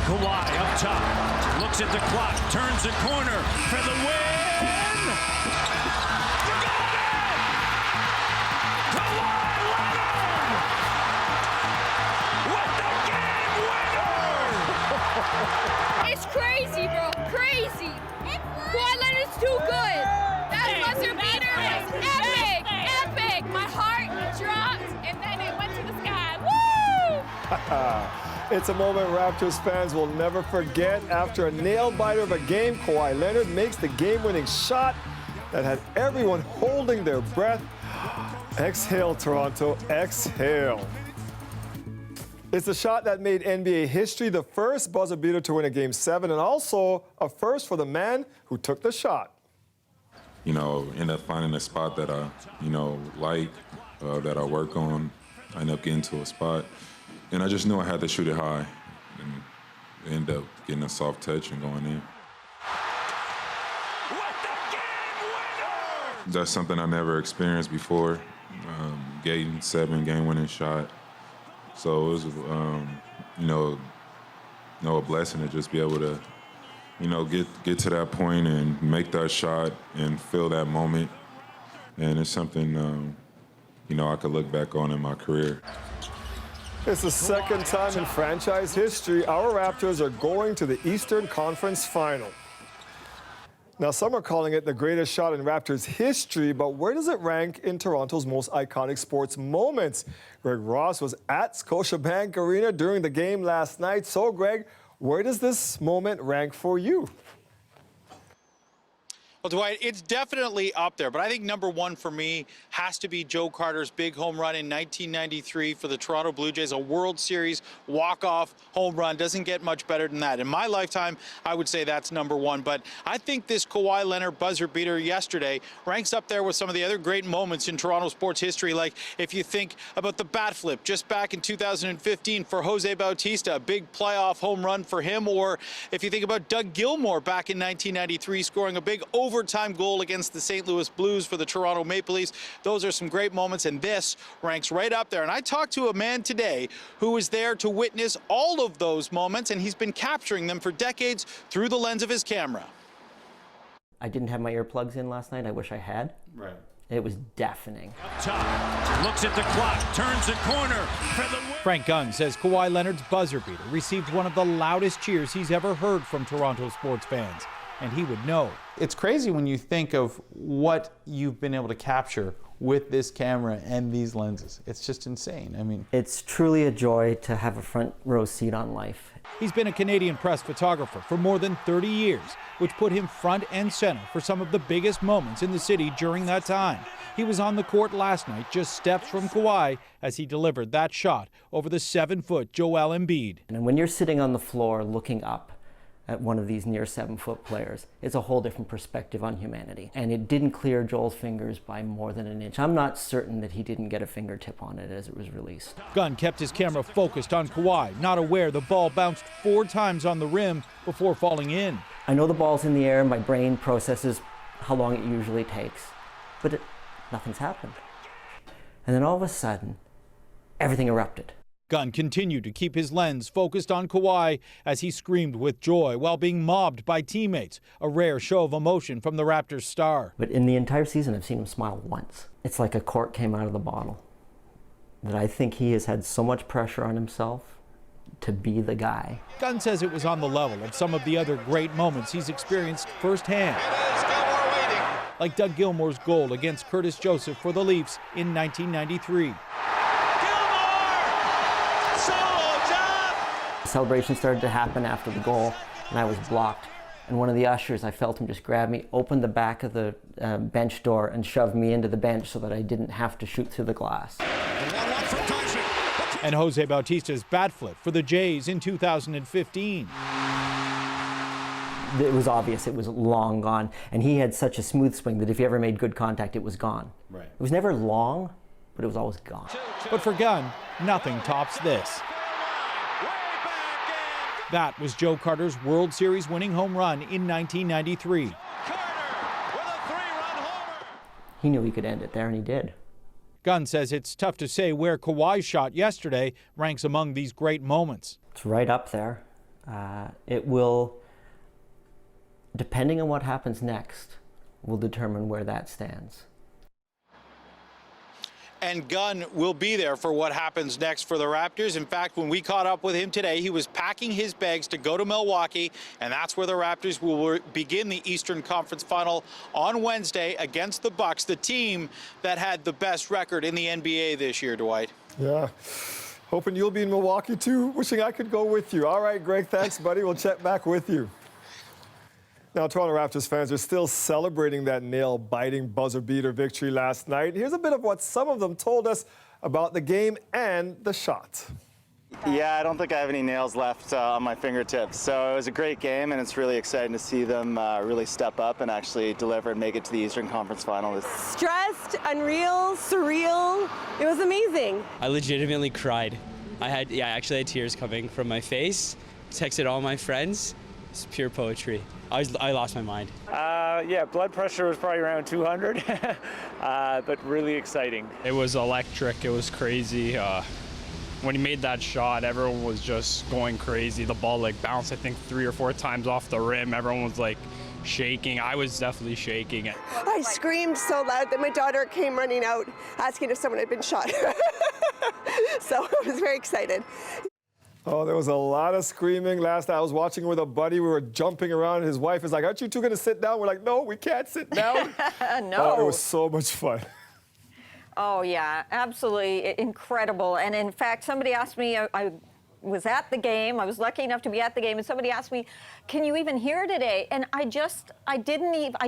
Kawhi up top, looks at the clock, turns the corner for the win. You got it! Kawhi Leonard with the game winner! It's crazy, bro. Crazy. Kawhi Leonard's too good. That buzzer beater was epic. Epic. My heart dropped and then it went to the sky. Woo! It's a moment Raptors fans will never forget. After a nail-biter of a game, Kawhi Leonard makes the game-winning shot that had everyone holding their breath. Exhale, Toronto, exhale. It's the shot that made NBA history, the first buzzer beater to win a Game 7, and also a first for the man who took the shot. You know, end up finding a spot that I, like, that I work on. I end up getting to a spot. And I just knew I had to shoot it high and end up getting a soft touch and going in. That's something I never experienced before, Game 7, game-winning shot. So it was, a blessing to just be able to, get to that point and make that shot and feel that moment. And it's something, I could look back on in my career. It's the second time in franchise history our Raptors are going to the Eastern Conference Final. Now, some are calling it the greatest shot in Raptors history, but where does it rank in Toronto's most iconic sports moments? Greg Ross was at Scotiabank Arena during the game last night. So, Greg, where does this moment rank for you? Well, Dwight, it's definitely up there, but I think number one for me has to be Joe Carter's big home run in 1993 for the Toronto Blue Jays, a World Series walk-off home run. Doesn't get much better than that. In my lifetime, I would say that's number one, but I think this Kawhi Leonard buzzer beater yesterday ranks up there with some of the other great moments in Toronto sports history, like if you think about the bat flip just back in 2015 for Jose Bautista, a big playoff home run for him, or if you think about Doug Gilmour back in 1993 scoring a big overtime goal against the St. Louis Blues for the Toronto Maple Leafs. Those are some great moments, and this ranks right up there. And I talked to a man today who was there to witness all of those moments, and he's been capturing them for decades through the lens of his camera. I didn't have my earplugs in last night. I wish I had. Right. It was deafening. Up top, looks at the clock, turns the corner for the win. Frank Gunn says Kawhi Leonard's buzzer beater received one of the loudest cheers he's ever heard from Toronto sports fans, and he would know. It's crazy when you think of what you've been able to capture with this camera and these lenses. It's just insane. I mean, it's truly a joy to have a front row seat on life. He's been a Canadian press photographer for more than 30 years, which put him front and center for some of the biggest moments in the city during that time. He was on the court last night, just steps from Kawhi, as he delivered that shot over the 7-foot Joel Embiid. And when you're sitting on the floor looking up at one of these near 7-foot players, it's a whole different perspective on humanity. And it didn't clear Joel's fingers by more than an inch. I'm not certain that he didn't get a fingertip on it as it was released. Gunn kept his camera focused on Kawhi, not aware the ball bounced 4 times on the rim before falling in. I know the ball's in the air, my brain processes how long it usually takes, but nothing's happened. And then all of a sudden, everything erupted. Gunn continued to keep his lens focused on Kawhi as he screamed with joy while being mobbed by teammates, a rare show of emotion from the Raptors star. But in the entire season, I've seen him smile once. It's like a cork came out of the bottle. That I think he has had so much pressure on himself to be the guy. Gunn says it was on the level of some of the other great moments he's experienced firsthand. Like Doug Gilmour's goal against Curtis Joseph for the Leafs in 1993. The celebration started to happen after the goal, and I was blocked. And one of the ushers, I felt him just grab me, open the back of the bench door, and shove me into the bench so that I didn't have to shoot through the glass. And Jose Bautista's bat flip for the Jays in 2015. It was obvious it was long gone, and he had such a smooth swing that if he ever made good contact, it was gone. Right. It was never long, but it was always gone. But for Gunn, nothing tops this. That was Joe Carter's World Series winning home run in 1993. He knew he could end it there, and he did. Gunn says it's tough to say where Kawhi's shot yesterday ranks among these great moments. It's right up there. It will, depending on what happens next, will determine where that stands. And Gunn will be there for what happens next for the Raptors. In fact, when we caught up with him today, he was packing his bags to go to Milwaukee, and that's where the Raptors will begin the Eastern Conference Final on Wednesday against the Bucks, the team that had the best record in the NBA this year, Dwight. Yeah. Hoping you'll be in Milwaukee, too. Wishing I could go with you. All right, Greg, thanks, buddy. We'll check back with you. Now, Toronto Raptors fans are still celebrating that nail-biting buzzer-beater victory last night. Here's a bit of what some of them told us about the game and the shot. Yeah, I don't think I have any nails left on my fingertips. So it was a great game, and it's really exciting to see them really step up and actually deliver and make it to the Eastern Conference Final. Stressed, unreal, surreal. It was amazing. I legitimately cried. I actually had tears coming from my face. Texted all my friends. It's pure poetry. I lost my mind. Yeah, blood pressure was probably around 200, but really exciting. It was electric. It was crazy. When he made that shot, everyone was just going crazy. The ball like bounced, I think, 3 or 4 times off the rim. Everyone was like shaking. I was definitely shaking. I screamed so loud that my daughter came running out asking if someone had been shot. So I was very excited. Oh, there was a lot of screaming last night. I was watching with a buddy. We were jumping around. His wife is like, aren't you two going to sit down? We're like, no, we can't sit down. No. It was so much fun. Oh, yeah, absolutely incredible. And in fact, somebody asked me, I was at the game. I was lucky enough to be at the game, and somebody asked me, can you even hear today? And I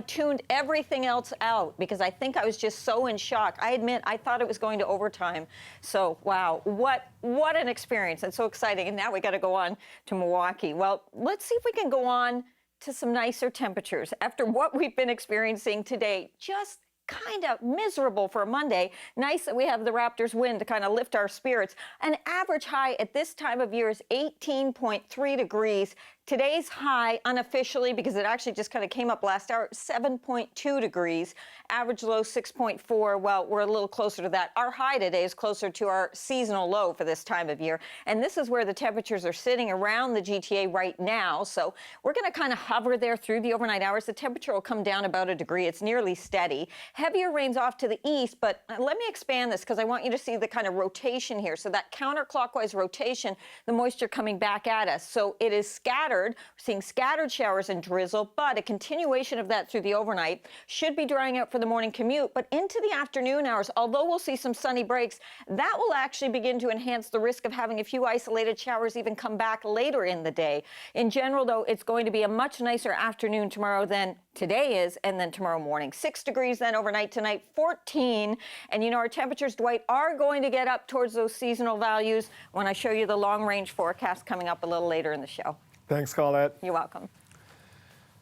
tuned everything else out because I think I was just so in shock. I admit, I thought it was going to overtime. So, wow, what an experience, and so exciting. And now we got to go on to Milwaukee. Well, let's see if we can go on to some nicer temperatures. After what we've been experiencing today, just kind of miserable for a Monday. Nice that we have the Raptors win to kind of lift our spirits. An average high at this time of year is 18.3 degrees. Today's high, unofficially, because it actually just kind of came up last hour, 7.2 degrees. Average low, 6.4. Well, we're a little closer to that. Our high today is closer to our seasonal low for this time of year. And this is where the temperatures are sitting around the GTA right now. So we're going to kind of hover there through the overnight hours. The temperature will come down about a degree. It's nearly steady. Heavier rains off to the east, but let me expand this because I want you to see the kind of rotation here. So that counterclockwise rotation, the moisture coming back at us. So it is scattered. We're seeing scattered showers and drizzle, but a continuation of that through the overnight. Should be drying out for the morning commute, but into the afternoon hours, although we'll see some sunny breaks, that will actually begin to enhance the risk of having a few isolated showers even come back later in the day. In general, though, it's going to be a much nicer afternoon tomorrow than today is, and then tomorrow morning. 6 degrees then overnight tonight, 14. And you know, our temperatures, Dwight, are going to get up towards those seasonal values when I show you the long-range forecast coming up a little later in the show. Thanks, Colette. You're welcome.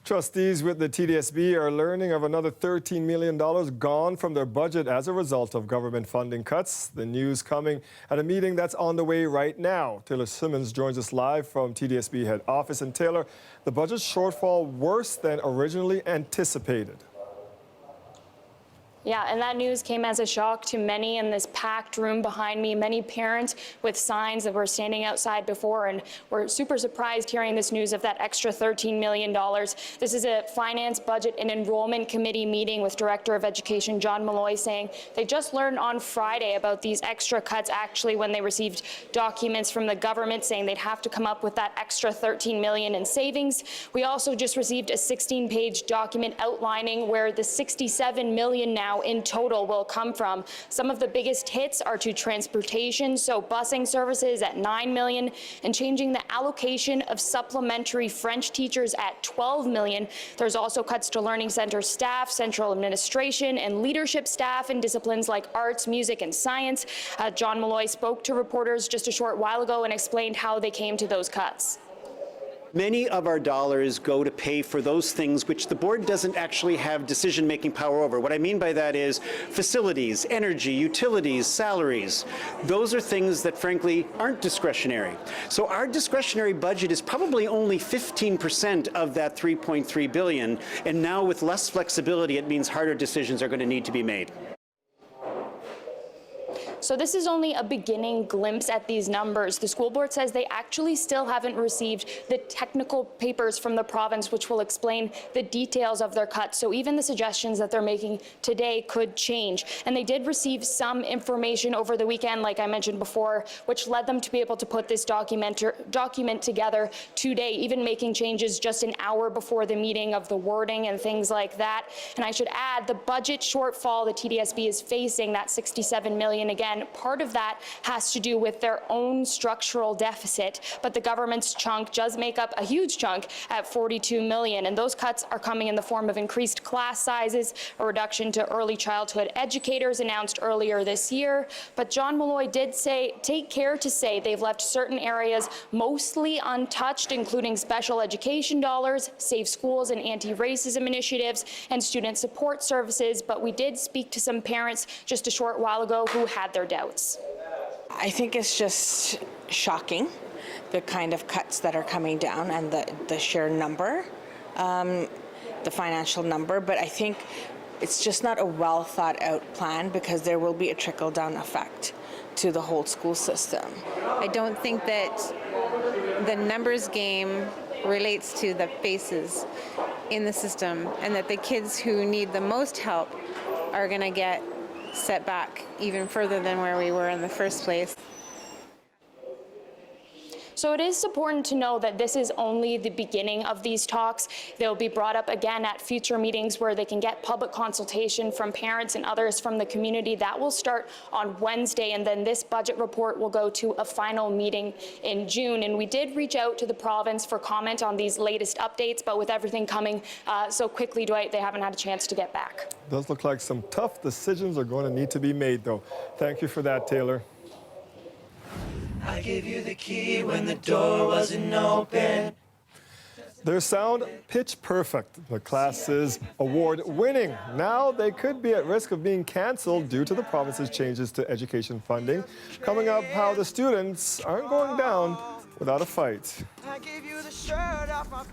Trustees with the TDSB are learning of another $13 million gone from their budget as a result of government funding cuts. The news coming at a meeting that's on the way right now. Taylor Simmons joins us live from TDSB head office. And Taylor, the budget shortfall worse than originally anticipated. Yeah, and that news came as a shock to many in this packed room behind me. Many parents with signs that were standing outside before and were super surprised hearing this news of that extra $13 million. This is a Finance, Budget, and Enrollment Committee meeting with Director of Education John Malloy saying they just learned on Friday about these extra cuts actually when they received documents from the government saying they'd have to come up with that extra $13 million in savings. We also just received a 16-page document outlining where the $67 million now in total will come from. Some of the biggest hits are to transportation, so busing services at $9 million, and changing the allocation of supplementary French teachers at $12 million. There's also cuts to learning center staff, central administration, and leadership staff in disciplines like arts, music, and science. John Malloy spoke to reporters just a short while ago and explained how they came to those cuts. Many of our dollars go to pay for those things which the board doesn't actually have decision-making power over. What I mean by that is facilities, energy, utilities, salaries. Those are things that, frankly, aren't discretionary. So our discretionary budget is probably only 15% of that $3.3 billion, and now with less flexibility, it means harder decisions are going to need to be made. So this is only a beginning glimpse at these numbers. The school board says they actually still haven't received the technical papers from the province, which will explain the details of their cuts. So even the suggestions that they're making today could change. And they did receive some information over the weekend, like I mentioned before, which led them to be able to put this document together today, even making changes just an hour before the meeting of the wording and things like that. And I should add, the budget shortfall the TDSB is facing, that $67 million, again, part of that has to do with their own structural deficit, but the government's chunk does make up a huge chunk at $42 million, and those cuts are coming in the form of increased class sizes, a reduction to early childhood educators announced earlier this year. But John Malloy did say, take care to say they've left certain areas mostly untouched, including special education dollars, safe schools and anti-racism initiatives, and student support services. But we did speak to some parents just a short while ago who had their doubts. I think it's just shocking, the kind of cuts that are coming down and the sheer number, the financial number, but I think it's just not a well thought out plan because there will be a trickle down effect to the whole school system. I don't think that the numbers game relates to the faces in the system, and that the kids who need the most help are going to get set back even further than where we were in the first place. So it is important to know that this is only the beginning of these talks. They'll be brought up again at future meetings where they can get public consultation from parents and others from the community. That will start on Wednesday, and then this budget report will go to a final meeting in June. And we did reach out to the province for comment on these latest updates, but with everything coming so quickly, Dwight, they haven't had a chance to get back. Does look like some tough decisions are going to need to be made, though. Thank you for that, Taylor. I gave you the key when the door wasn't open. Their sound pitch perfect. The class is award-winning. Now they could be at risk of being canceled due to the province's changes to education funding. Coming up, how the students aren't going down without a fight. I gave you the shirt off my...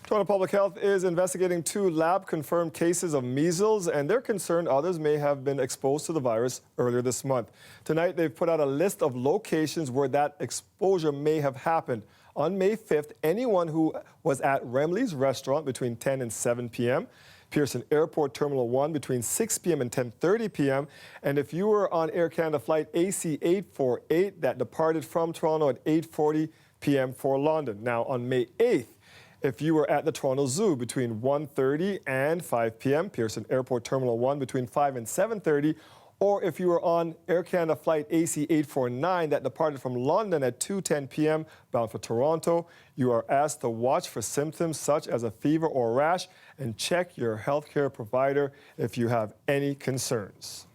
Toronto Public Health is investigating 2 lab-confirmed cases of measles, and they're concerned others may have been exposed to the virus earlier this month. Tonight, they've put out a list of locations where that exposure may have happened. On May 5th, anyone who was at Remley's restaurant between 10 and 7 p.m., Pearson Airport Terminal 1 between 6 p.m. and 10:30 p.m., and if you were on Air Canada flight AC-848 that departed from Toronto at 8:40 p.m. for London. Now, on May 8th, if you were at the Toronto Zoo between 1:30 and 5 p.m., Pearson Airport Terminal 1 between 5 and 7:30, or if you were on Air Canada flight AC-849 that departed from London at 2:10 p.m. bound for Toronto, you are asked to watch for symptoms such as a fever or rash and check your healthcare provider if you have any concerns.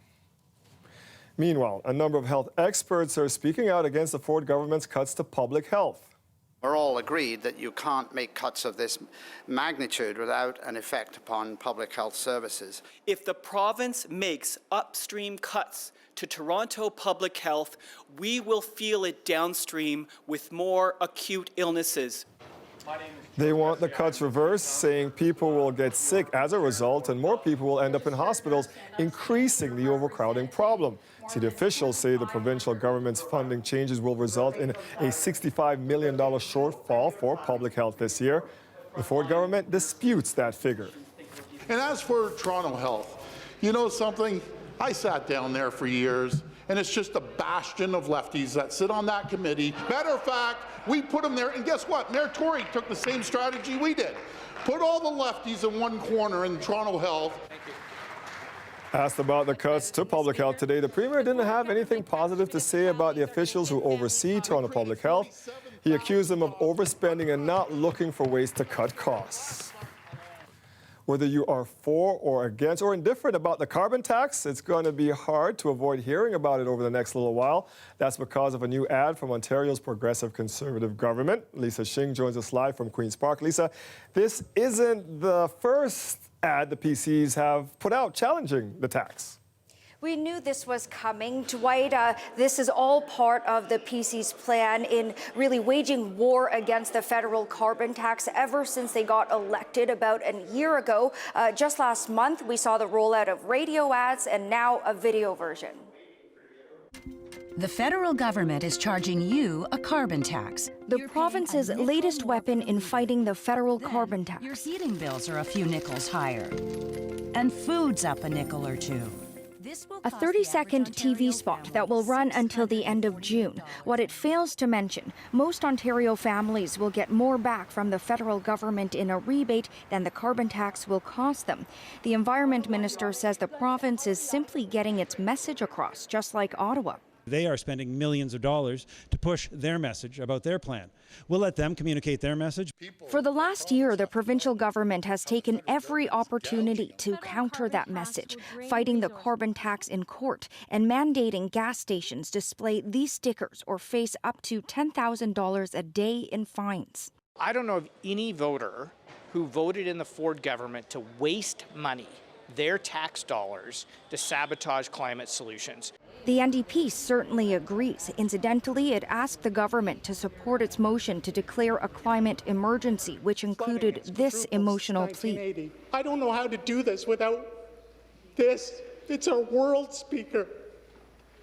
Meanwhile, a number of health experts are speaking out against the Ford government's cuts to public health. We're all agreed that you can't make cuts of this magnitude without an effect upon public health services. If the province makes upstream cuts to Toronto public health, we will feel it downstream with more acute illnesses. They want the cuts reversed, saying people will get sick as a result and more people will end up in hospitals, increasing the overcrowding problem. City officials say the provincial government's funding changes will result in a $65 million shortfall for public health this year. The Ford government disputes that figure. And as for Toronto Health, you know something? I sat down there for years, and it's just a bastion of lefties that sit on that committee. Matter of fact, we put them there, and guess what? Mayor Tory took the same strategy we did. Put all the lefties in one corner in Toronto Health. Asked about the cuts to public health today, the Premier didn't have anything positive to say about the officials who oversee Toronto Public Health. He accused them of overspending and not looking for ways to cut costs. Whether you are for or against or indifferent about the carbon tax, it's going to be hard to avoid hearing about it over the next little while. That's because of a new ad from Ontario's progressive Conservative government. Lisa Shing joins us live from Queen's Park. Lisa, this isn't the first ad the PCs have put out challenging the tax. We knew this was coming, Dwight. This is all part of the PC's plan in really waging war against the federal carbon tax ever since they got elected about a year ago. Just last month, we saw the rollout of radio ads and now a video version. The federal government is charging you a carbon tax. The province's latest weapon in fighting the federal carbon tax. Your heating bills are a few nickels higher. And food's up a nickel or two. A 30-second TV spot that will run until the end of June. What it fails to mention, most Ontario families will get more back from the federal government in a rebate than the carbon tax will cost them. The Environment Minister says the province is simply getting its message across, just like Ottawa. They are spending millions of dollars to push their message about their plan. We'll let them communicate their message. For the last year, the provincial government has taken every opportunity to counter that message, fighting the carbon tax in court and mandating gas stations display these stickers or face up to $10,000 a day in fines. I don't know of any voter who voted in the Ford government to waste money, their tax dollars, to sabotage climate solutions. The NDP certainly agrees. Incidentally, it asked the government to support its motion to declare a climate emergency, which included this emotional plea. I don't know how to do this without this. It's our world, Speaker.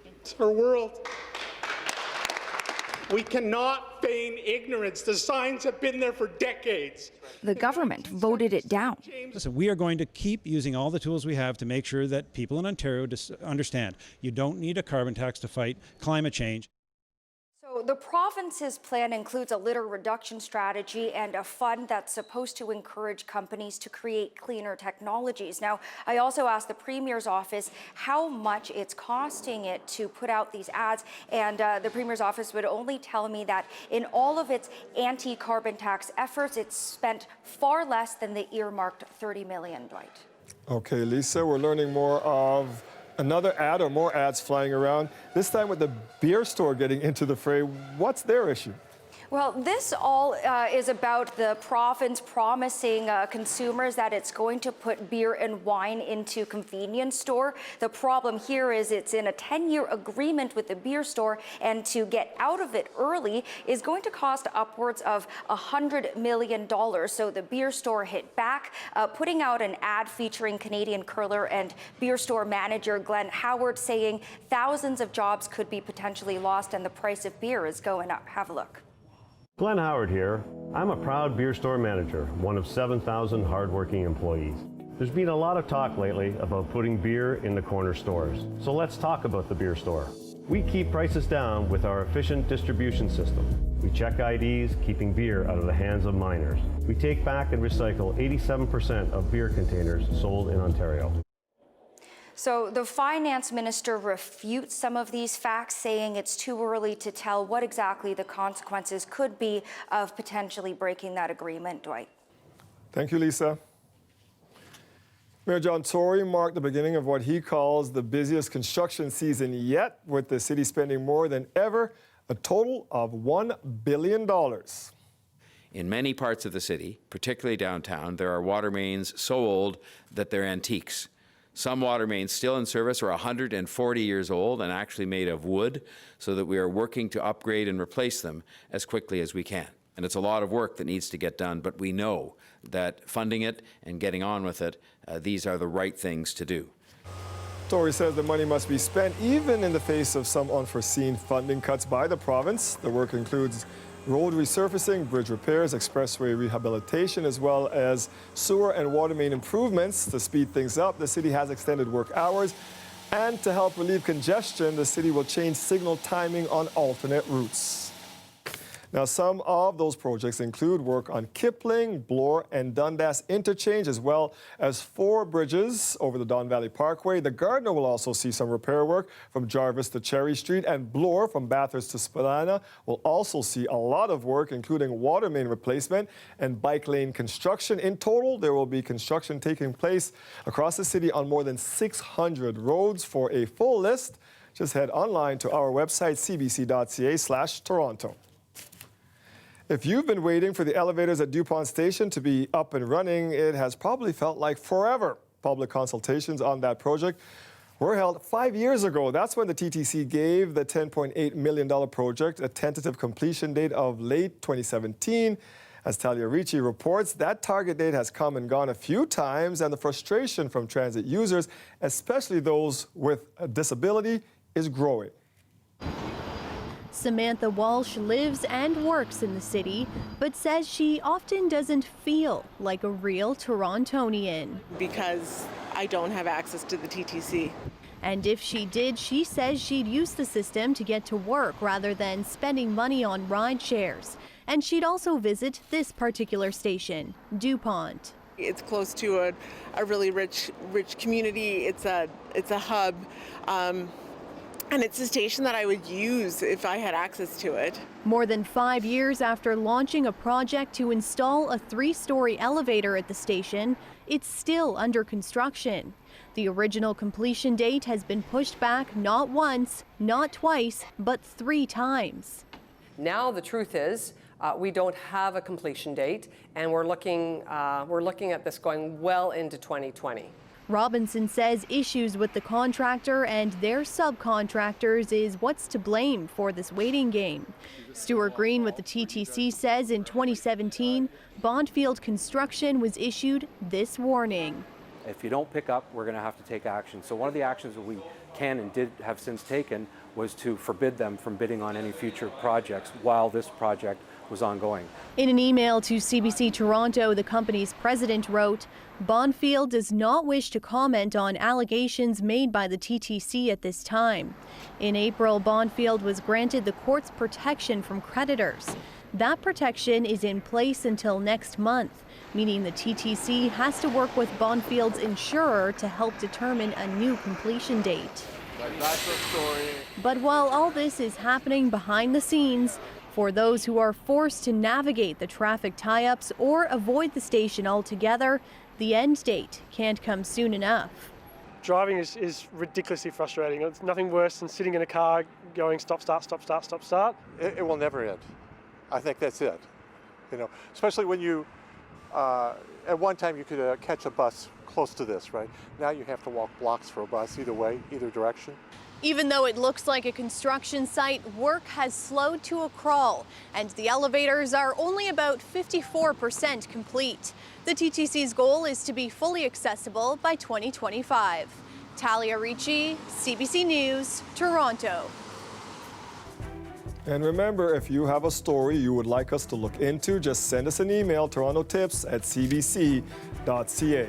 It's our world. We cannot feign ignorance. The signs have been there for decades. The government voted it down. Listen, we are going to keep using all the tools we have to make sure that people in Ontario understand you don't need a carbon tax to fight climate change. So the province's plan includes a litter reduction strategy and a fund that's supposed to encourage companies to create cleaner technologies. Now, I also asked the Premier's office how much it's costing it to put out these ads, and the Premier's office would only tell me that in all of its anti-carbon tax efforts, it's spent far less than the earmarked $30 million, Dwight. Okay, Lisa, we're learning more of another ad or more ads flying around, this time with the beer store getting into the fray. What's their issue? Well, this all is about the province promising consumers that it's going to put beer and wine into convenience store. The problem here is it's in a 10-year agreement with the beer store, and to get out of it early is going to cost upwards of $100 million. So the beer store hit back, putting out an ad featuring Canadian curler and beer store manager Glenn Howard saying thousands of jobs could be potentially lost and the price of beer is going up. Have a look. Glenn Howard here. I'm a proud beer store manager, one of 7,000 hardworking employees. There's been a lot of talk lately about putting beer in the corner stores. So let's talk about the beer store. We keep prices down with our efficient distribution system. We check IDs, keeping beer out of the hands of minors. We take back and recycle 87% of beer containers sold in Ontario. So the finance minister refutes some of these facts, saying it's too early to tell what exactly the consequences could be of potentially breaking that agreement. Dwight. Thank you, Lisa. Mayor John Tory marked the beginning of what he calls the busiest construction season yet, with the city spending more than ever, a total of $1 billion. In many parts of the city, particularly downtown, there are water mains so old that they're antiques. Some water mains still in service are 140 years old and actually made of wood, so that we are working to upgrade and replace them as quickly as we can. And it's a lot of work that needs to get done, but we know that funding it and getting on with it, these are the right things to do. Tory says the money must be spent even in the face of some unforeseen funding cuts by the province. The work includes road resurfacing, bridge repairs, expressway rehabilitation, as well as sewer and water main improvements. To speed things up, the city has extended work hours, and to help relieve congestion, the city will change signal timing on alternate routes. Now, some of those projects include work on Kipling, Bloor, and Dundas interchange, as well as 4 bridges over the Don Valley Parkway. The Gardiner will also see some repair work from Jarvis to Cherry Street, and Bloor from Bathurst to Spadina will also see a lot of work, including water main replacement and bike lane construction. In total, there will be construction taking place across the city on more than 600 roads. For a full list, just head online to our website, cbc.ca/Toronto. If you've been waiting for the elevators at DuPont Station to be up and running, it has probably felt like forever. Public consultations on that project were held 5 years ago. That's when the TTC gave the $10.8 million project a tentative completion date of late 2017. As Talia Ricci reports, that target date has come and gone a few times, and the frustration from transit users, especially those with a disability, is growing. Samantha Walsh lives and works in the city, but says she often doesn't feel like a real Torontonian. Because I don't have access to the TTC. And if she did, she says she'd use the system to get to work rather than spending money on ride shares. And she'd also visit this particular station, DuPont. It's close to a really rich community. It's a hub. And it's a station that I would use if I had access to it. More than 5 years after launching a project to install a 3-story elevator at the station, it's still under construction. The original completion date has been pushed back not once, not twice, but 3 times. Now the truth is, we don't have a completion date, and we're looking at this going well into 2020. Robinson says issues with the contractor and their subcontractors is what's to blame for this waiting game. Stuart Green with the TTC says in 2017, Bondfield Construction was issued this warning. If you don't pick up, we're going to have to take action. So one of the actions that we can and did have since taken was to forbid them from bidding on any future projects while this project was ongoing. In an email to CBC Toronto, the company's president wrote, Bondfield does not wish to comment on allegations made by the TTC at this time. In April, Bondfield was granted the court's protection from creditors. That protection is in place until next month, meaning the TTC has to work with Bondfield's insurer to help determine a new completion date. That's the story. But while all this is happening behind the scenes, for those who are forced to navigate the traffic tie-ups or avoid the station altogether, the end date can't come soon enough. Driving is ridiculously frustrating. It's nothing worse than sitting in a car going stop, start, stop, start, stop, start. It will never end. I think that's it. You know, especially when you, at one time you could catch a bus close to this, right? Now you have to walk blocks for a bus either way, either direction. Even though it looks like a construction site, work has slowed to a crawl, and the elevators are only about 54% complete. The TTC's goal is to be fully accessible by 2025. Talia Ricci, CBC News, Toronto. And remember, if you have a story you would like us to look into, just send us an email, torontotips@cbc.ca.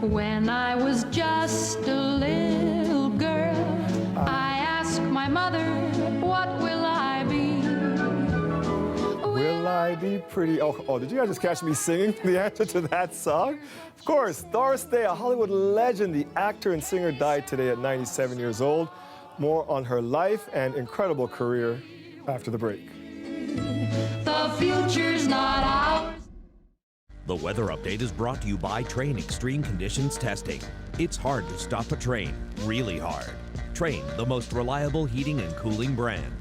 When I was just a little girl, I asked my mother, what will I be? Will I be pretty? Oh, did you guys just catch me singing the answer to that song? Of course, Doris Day, a Hollywood legend, the actor and singer, died today at 97 years old. More on her life and incredible career after the break. The future's not ours. The weather update is brought to you by Train Extreme Conditions Testing. It's hard to stop a train, really hard. Train, the most reliable heating and cooling brand.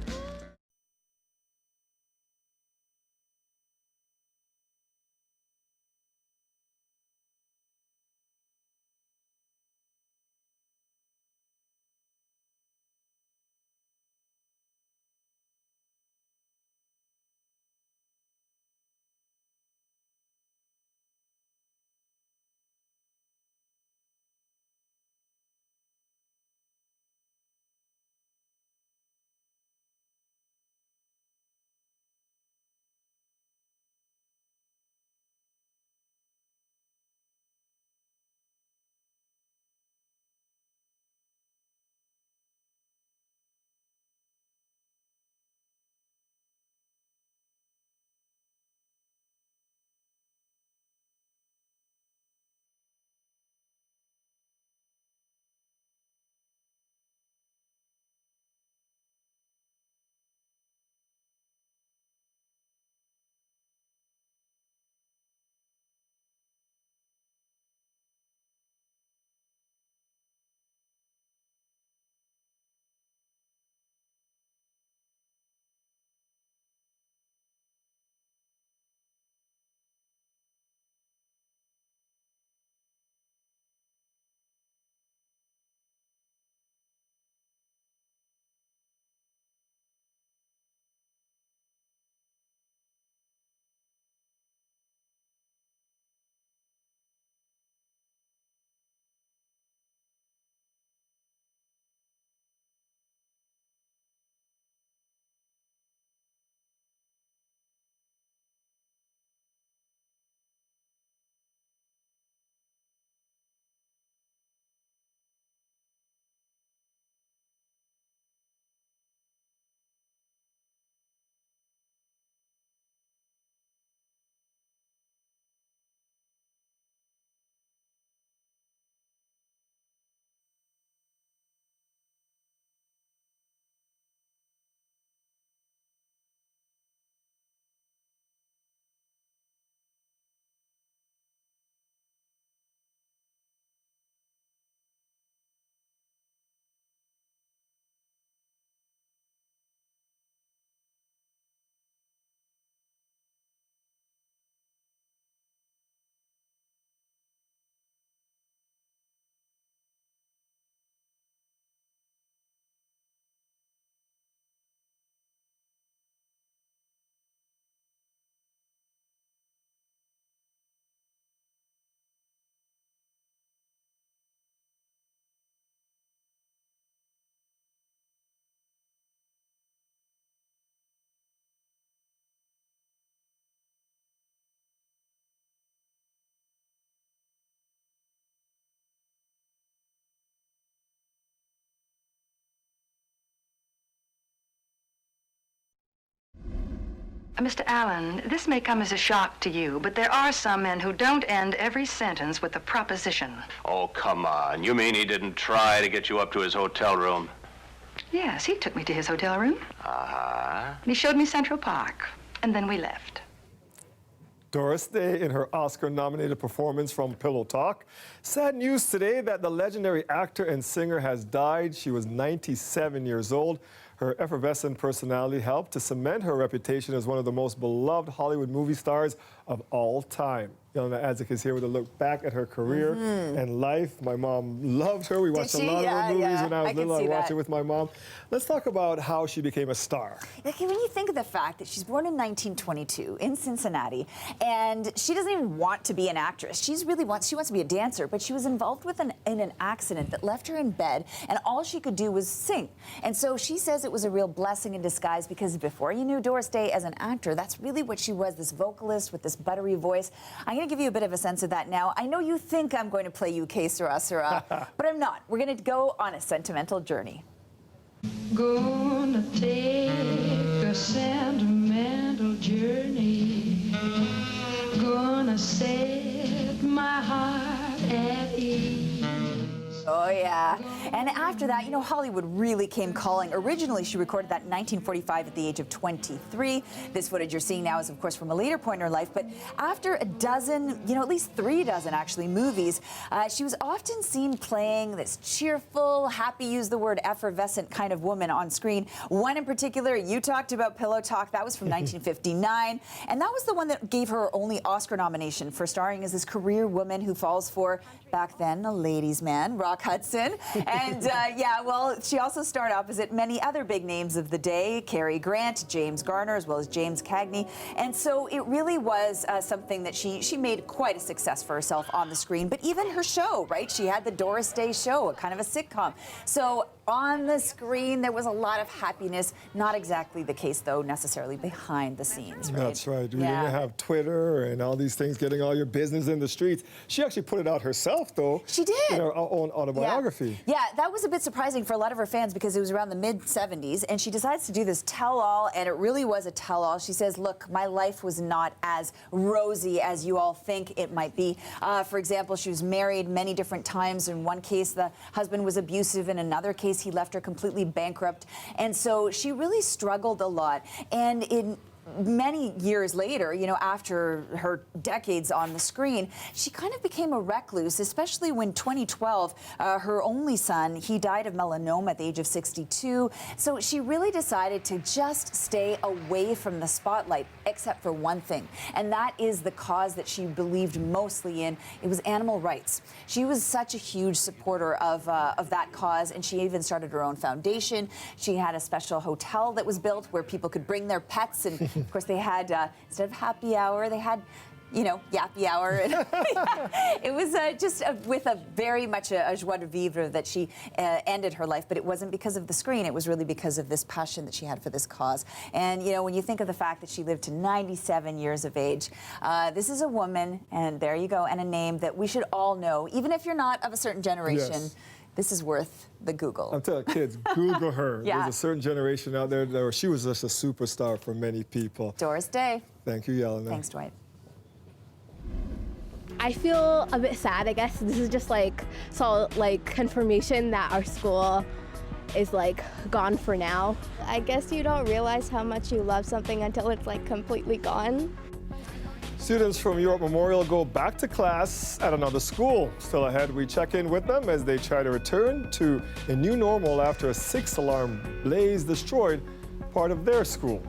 Mr. Allen, this may come as a shock to you, but there are some men who don't end every sentence with a proposition. Oh, come on. You mean he didn't try to get you up to his hotel room? Yes, he took me to his hotel room. Uh-huh. He showed me Central Park, and then we left. Doris Day in her Oscar-nominated performance from Pillow Talk. Sad news today that the legendary actor and singer has died. She was 97 years old. Her effervescent personality helped to cement her reputation as one of the most beloved Hollywood movie stars of all time. Yelena Adzik is here with a look back at her career and life. My mom loved her. We watched a lot of her movies when I was little. I watched it with my mom. Let's talk about how she became a star. Okay, when you think of the fact that she's born in 1922 in Cincinnati, and she doesn't even want to be an actress. She wants to be a dancer, but she was involved in an accident that left her in bed, and all she could do was sing. And so she says it was a real blessing in disguise, because before you knew Doris Day as an actor, that's really what she was, this vocalist with this buttery voice. I'm going to give you a bit of a sense of that now. I know you think I'm going to play you Que Sera Sera, but I'm not. We're going to go on a sentimental journey. Gonna take a sentimental journey. Gonna set my heart at ease. Oh, yeah. And after that, you know, Hollywood really came calling. Originally, she recorded that in 1945 at the age of 23. This footage you're seeing now is, of course, from a later point in her life. But after a dozen, you know, at least 3 dozen, actually, movies, she was often seen playing this cheerful, happy, use the word effervescent kind of woman on screen. One in particular, you talked about Pillow Talk. That was from 1959. And that was the one that gave her only Oscar nomination for starring as this career woman who falls for, back then, a ladies' man, Rock Hudson. And yeah, well, she also starred opposite many other big names of the day, Cary Grant, James Garner, as well as James Cagney. And so it really was something that she made quite a success for herself on the screen. But even her show, right? She had the Doris Day Show, a kind of a sitcom. So on the screen, there was a lot of happiness. Not exactly the case, though, necessarily behind the scenes, right? That's right. We didn't have Twitter and all these things getting all your business in the streets. She actually put it out herself, though. She did. In her own autobiography. Yeah, that was a bit surprising for a lot of her fans, because it was around the mid-70s, and she decides to do this tell-all, and it really was a tell-all. She says, look, my life was not as rosy as you all think it might be. For example, she was married many different times. In one case, the husband was abusive. In another case, he left her completely bankrupt. And so she really struggled a lot. And in many years later, you know, after her decades on the screen, she kind of became a recluse, especially when 2012, her only son, he died of melanoma at the age of 62. So she really decided to just stay away from the spotlight, except for one thing, and that is the cause that she believed mostly in. It was animal rights. She was such a huge supporter of that cause, and she even started her own foundation. She had a special hotel that was built where people could bring their pets, and of course, they had, instead of happy hour, they had, you know, yappy hour. It was just with a very much a joie de vivre that she ended her life. But it wasn't because of the screen. It was really because of this passion that she had for this cause. And, you know, when you think of the fact that she lived to 97 years of age, this is a woman, and there you go, and a name that we should all know, even if you're not of a certain generation. Yes. This is worth the Google. I'm telling kids, Google her. Yeah. There's a certain generation out there that she was just a superstar for many people. Doris Day. Thank you, Yelena. Thanks, Dwight. I feel a bit sad, I guess. This is just like confirmation that our school is like gone for now. I guess you don't realize how much you love something until it's like completely gone. Students from York Memorial go back to class at another school. Still ahead, we check in with them as they try to return to a new normal after a 6-alarm blaze destroyed part of their school.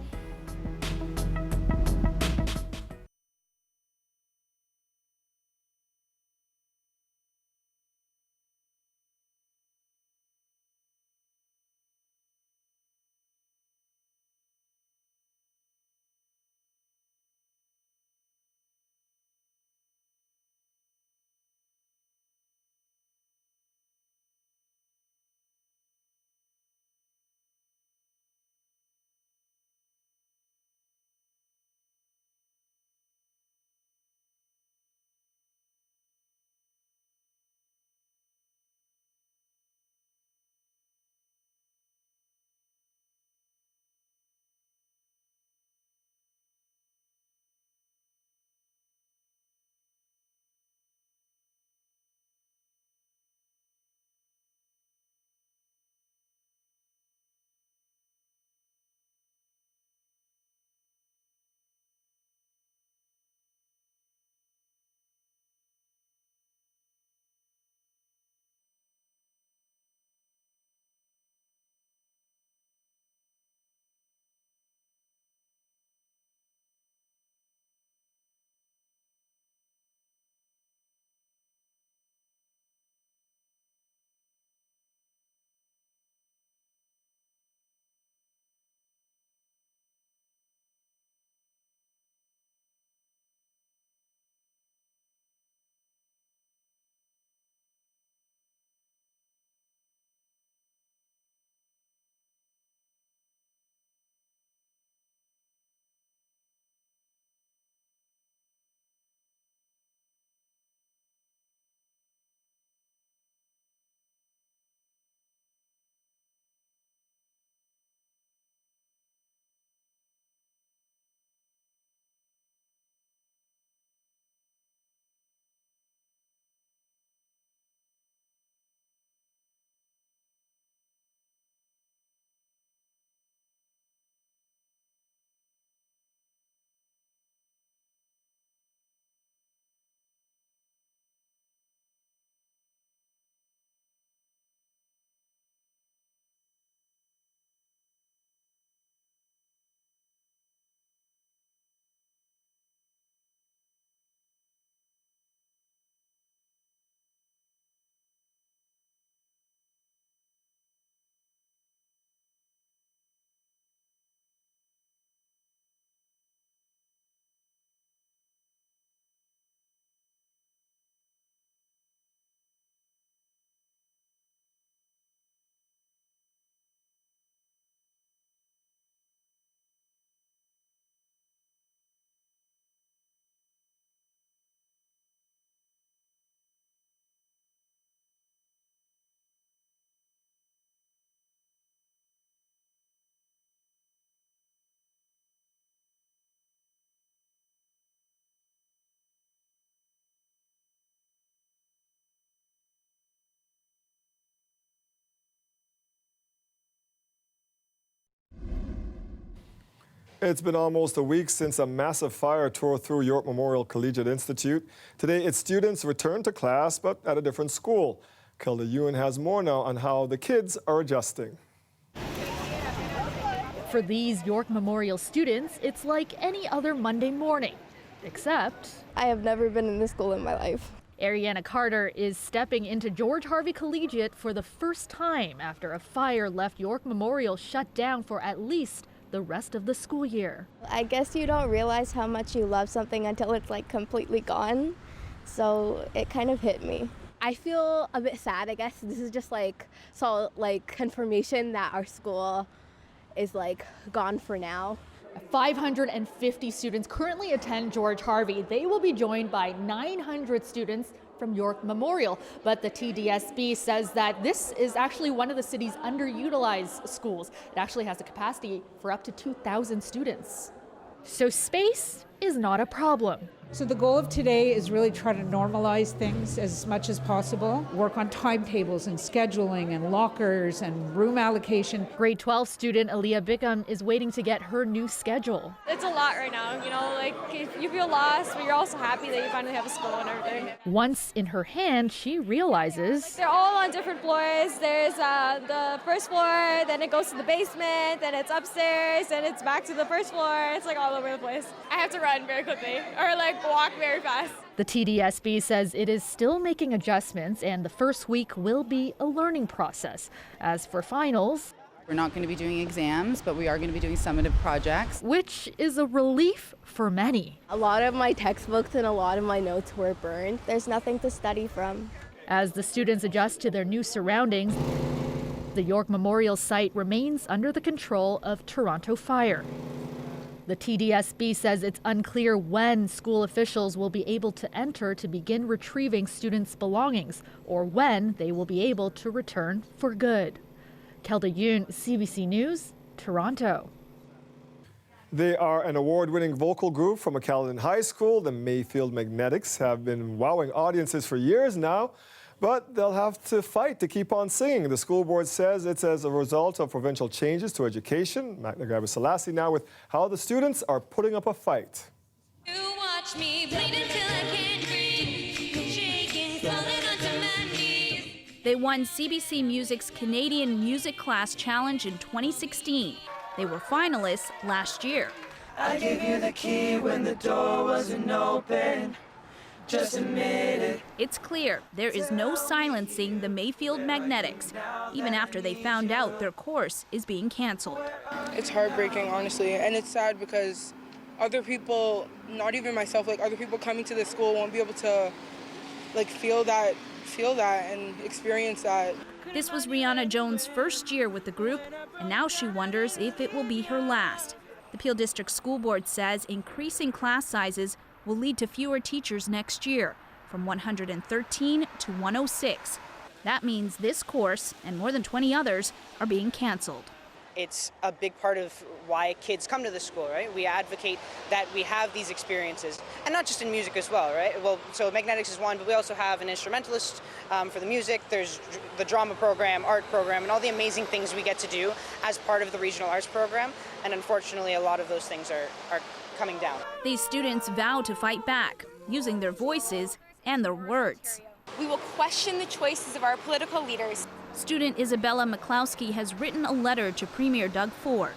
It's been almost a week since a massive fire tore through York Memorial Collegiate Institute. Today, its students returned to class, but at a different school. Kelda Ewan has more now on how the kids are adjusting. For these York Memorial students, it's like any other Monday morning, except I have never been in this school in my life. Ariana Carter is stepping into George Harvey Collegiate for the first time after a fire left York Memorial shut down for at least the rest of the school year. I guess you don't realize how much you love something until it's like completely gone. So it kind of hit me. I feel a bit sad, I guess. This is just like confirmation that our school is like gone for now. 550 students currently attend George Harvey. They will be joined by 900 students from York Memorial. But the TDSB says that this is actually one of the city's underutilized schools. It actually has a capacity for up to 2,000 students. So space is not a problem. So the goal of today is really try to normalize things as much as possible, work on timetables and scheduling and lockers and room allocation. Grade 12 student Aaliyah Bickham is waiting to get her new schedule. It's a lot right now, you know, like you feel lost, but you're also happy that you finally have a school and everything. Once in her hand, she realizes they're all on different floors. There's the first floor, then it goes to the basement, then it's upstairs, then it's back to the first floor. It's like all over the place. I have to run very quickly or like walk very fast. The TDSB says it is still making adjustments and the first week will be a learning process. As for finals, we're not going to be doing exams, but we are going to be doing summative projects, which is a relief for many. A lot of my textbooks and a lot of my notes were burned. There's nothing to study from. As the students adjust to their new surroundings, the York Memorial site remains under the control of Toronto Fire. The TDSB says it's unclear when school officials will be able to enter to begin retrieving students' belongings or when they will be able to return for good. Kelda Yoon, CBC News, Toronto. They are an award-winning vocal group from McAllen High School. The Mayfield Magnetics have been wowing audiences for years now, but they'll have to fight to keep on singing. The school board says it's as a result of provincial changes to education. Magna Selassie now with how the students are putting up a fight. You watch me bleed until I can't breathe, shaking, falling onto my knees. They won CBC Music's Canadian Music Class Challenge in 2016. They were finalists last year. I gave you the key when the door wasn't open. Just admit it. It's clear there is no silencing the Mayfield Magnetics, even after they found out their course is being canceled. It's heartbreaking, honestly, and it's sad because other people, not even myself, like other people coming to the school won't be able to like feel that and experience that. This was Rihanna Jones' first year with the group, and now she wonders if it will be her last. The Peel District School Board says increasing class sizes will lead to fewer teachers next year, from 113 to 106. That means this course and more than 20 others are being canceled. It's a big part of why kids come to the school, right? We advocate that we have these experiences, and not just in music as well, right? Well, so magnetics is one, but we also have an instrumentalist for the music. There's the drama program, art program, and all the amazing things we get to do as part of the regional arts program. And unfortunately, a lot of those things are coming down. These students vow to fight back, using their voices and their words. We will question the choices of our political leaders. Student Isabella McCloskey has written a letter to Premier Doug Ford.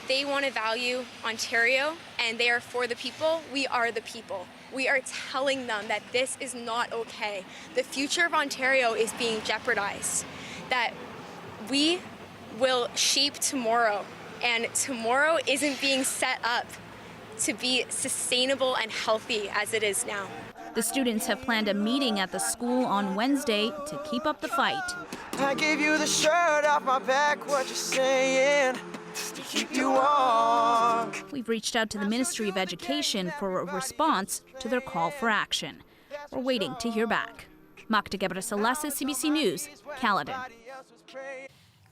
They want to value Ontario, and they are for the people. We are the people. We are telling them that this is not okay. The future of Ontario is being jeopardized, that we will shape tomorrow, and tomorrow isn't being set up to be sustainable and healthy as it is now. The students have planned a meeting at the school on Wednesday to keep up the fight. I gave you the shirt off my back, what you saying, to keep you warm. We've reached out to the Ministry of Education for a response to their call for action. We're waiting to hear back. Magda Selassie, CBC News, Caledon.